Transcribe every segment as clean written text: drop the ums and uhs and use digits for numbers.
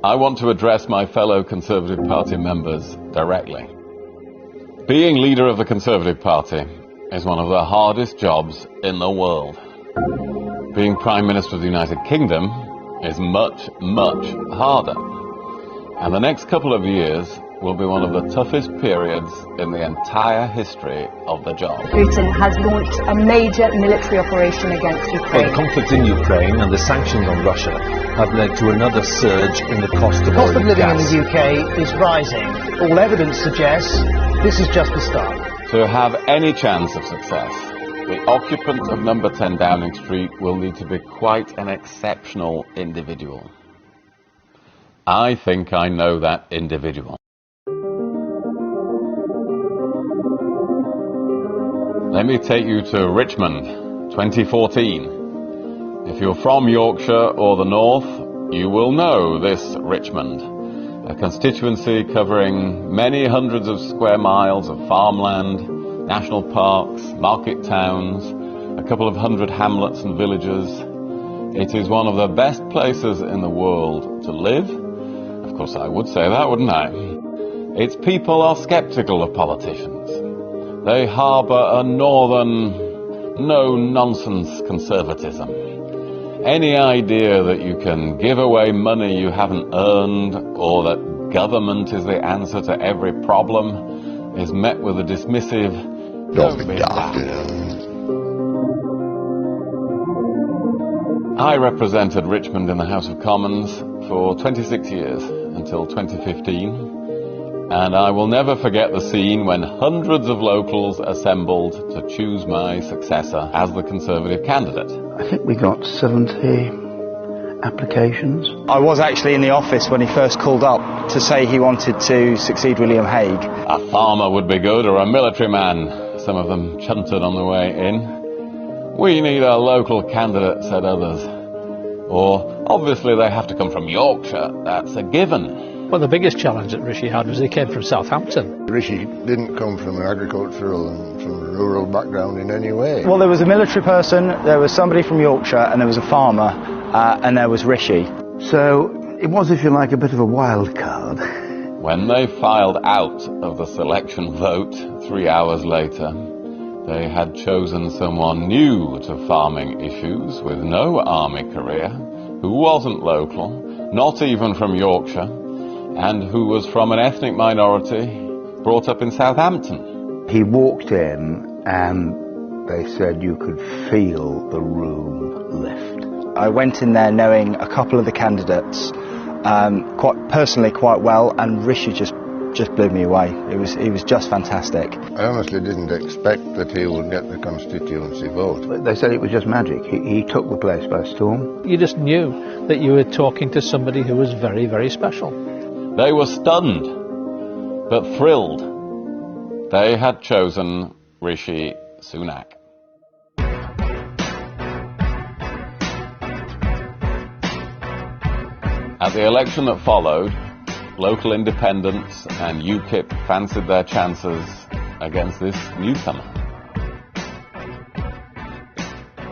I want to address my fellow Conservative Party members directly. Being leader of the Conservative Party is one of the hardest jobs in the world. Being Prime Minister of the United Kingdom is much, much harder. And the next couple of years will be one of the toughest periods in the entire history of the job. Putin has launched a major military operation against Ukraine. The conflict in Ukraine and the sanctions on Russia have led to another surge in the cost of oil and gas. The cost of living in the UK is rising. All evidence suggests this is just the start. To have any chance of success, the occupant of number 10 Downing Street will need to be quite an exceptional individual. I think I know that individual. Let me take you to Richmond, 2014. If you're from Yorkshire or the North, you will know this Richmond, a constituency covering many hundreds of square miles of farmland, national parks, market towns, a couple of hundred hamlets and villages. It is one of the best places in the world to live. Of course, I would say that, wouldn't I? Its people are sceptical of politicians. They harbour a northern, no-nonsense conservatism. Any idea that you can give away money you haven't earned, or that government is the answer to every problem, is met with a dismissive, "Don't be daft." I represented Richmond in the House of Commons for 26 years, until 2015. And I will never forget the scene when hundreds of locals assembled to choose my successor as the Conservative candidate. I think we got 70 applications. I was actually in the office when he first called up to say he wanted to succeed William Hague. A farmer would be good, or a military man. Some of them chunted on the way in. We need a local candidate, said others. Or, obviously they have to come from Yorkshire, that's a given. Well, the biggest challenge that Rishi had was he came from Southampton. Rishi didn't come from an agricultural and from a rural background in any way. Well, there was a military person, there was somebody from Yorkshire, and there was a farmer, and there was Rishi. So it was, if you like, a bit of a wild card. When they filed out of the selection vote 3 hours later, they had chosen someone new to farming issues with no army career, who wasn't local, not even from Yorkshire, and who was from an ethnic minority brought up in Southampton. He walked in and they said you could feel the room lift. I went in there knowing a couple of the candidates quite well, and Rishi just blew me away. He was just fantastic. I honestly didn't expect that he would get the constituency vote. They said it was just magic. He took the place by storm. You just knew that you were talking to somebody who was very, very special. They were stunned, but thrilled. They had chosen Rishi Sunak. At the election that followed, local independents and UKIP fancied their chances against this newcomer.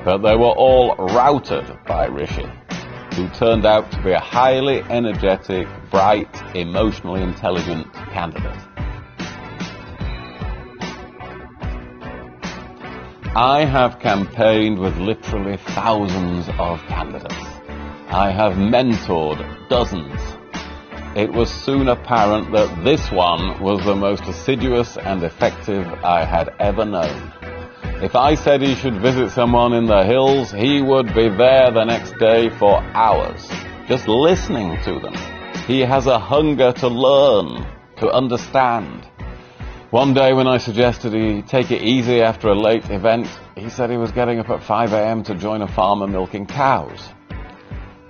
But they were all routed by Rishi, who turned out to be a highly energetic, bright, emotionally intelligent candidate. I have campaigned with literally thousands of candidates. I have mentored dozens. It was soon apparent that this one was the most assiduous and effective I had ever known. If I said he should visit someone in the hills, he would be there the next day for hours, just listening to them. He has a hunger to learn, to understand. One day when I suggested he take it easy after a late event, he said he was getting up at 5 a.m. to join a farmer milking cows.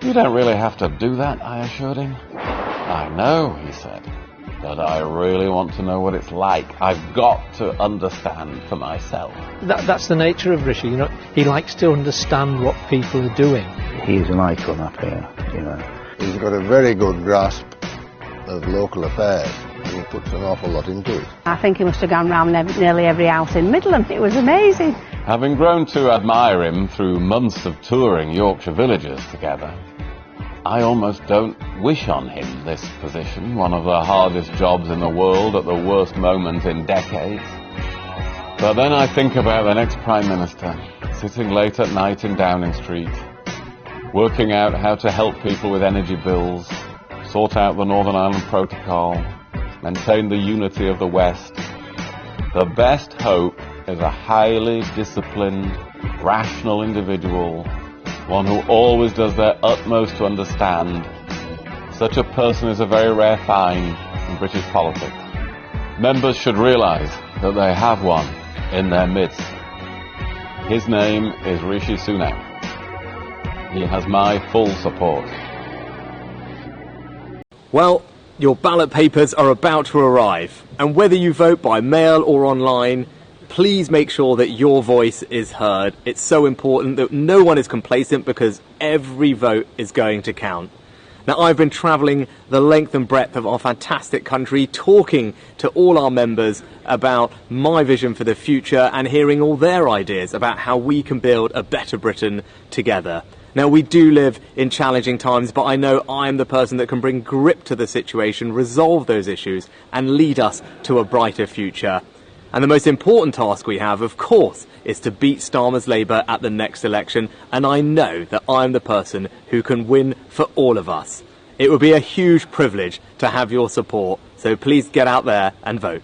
You don't really have to do that, I assured him. I know, he said, but I really want to know what it's like. I've got to understand for myself. That's the nature of Rishi, he likes to understand what people are doing. He's an icon up here, He's got a very good grasp of local affairs. He puts an awful lot into it. I think he must have gone round nearly every house in Midland. It was amazing. Having grown to admire him through months of touring Yorkshire villages together, I almost don't wish on him this position, one of the hardest jobs in the world at the worst moment in decades. But then I think about the next Prime Minister, sitting late at night in Downing Street, working out how to help people with energy bills, sort out the Northern Ireland Protocol, maintain the unity of the West. The best hope is a highly disciplined, rational individual, one who always does their utmost to understand. Such a person is a very rare find in British politics. Members should realise that they have one in their midst. His name is Rishi Sunak. He has my full support. Well, your ballot papers are about to arrive, and whether you vote by mail or online, please make sure that your voice is heard. It's so important that no one is complacent, because every vote is going to count. Now, I've been travelling the length and breadth of our fantastic country, talking to all our members about my vision for the future and hearing all their ideas about how we can build a better Britain together. Now, we do live in challenging times, but I know I'm the person that can bring grip to the situation, resolve those issues, and lead us to a brighter future. And the most important task we have, of course, is to beat Starmer's Labour at the next election, and I know that I'm the person who can win for all of us. It would be a huge privilege to have your support, so please get out there and vote.